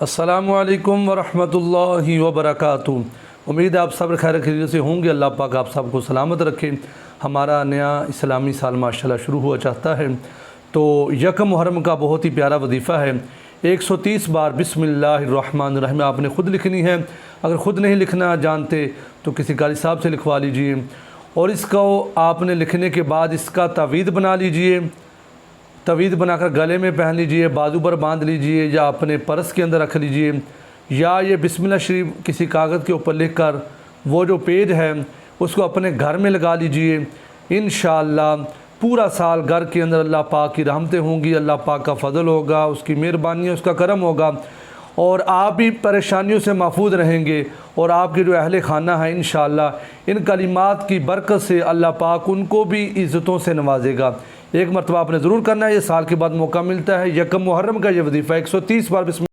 السلام علیکم ورحمۃ اللہ وبرکاتہ۔ امید ہے آپ سب خیر خیریت سے ہوں گے۔ اللہ پاک آپ سب کو سلامت رکھے۔ ہمارا نیا اسلامی سال ماشاءاللہ شروع ہوا چاہتا ہے، تو یکم محرم کا بہت ہی پیارا وظیفہ ہے۔ 130 بار بسم اللہ الرحمن الرحیم آپ نے خود لکھنی ہے۔ اگر خود نہیں لکھنا جانتے تو کسی قاری صاحب سے لکھوا لیجئے، اور اس کو آپ نے لکھنے کے بعد اس کا تعویذ بنا لیجئے۔ تعویذ بنا کر گلے میں پہن لیجئے، بازو پر باندھ لیجئے، یا اپنے پرس کے اندر رکھ لیجئے، یا یہ بسم اللہ شریف کسی کاغذ کے اوپر لکھ کر وہ جو پیج ہے اس کو اپنے گھر میں لگا لیجئے۔ انشاءاللہ پورا سال گھر کے اندر اللہ پاک کی رحمتیں ہوں گی، اللہ پاک کا فضل ہوگا، اس کی مہربانی، اس کا کرم ہوگا، اور آپ بھی پریشانیوں سے محفوظ رہیں گے، اور آپ کے جو اہل خانہ ہیں انشاءاللہ ان کلمات کی برکت سے اللہ پاک ان کو بھی عزتوں سے نوازے گا۔ ایک مرتبہ آپ نے ضرور کرنا ہے، یہ سال کے بعد موقع ملتا ہے۔ یکم محرم کا یہ وظیفہ 130 بار بسم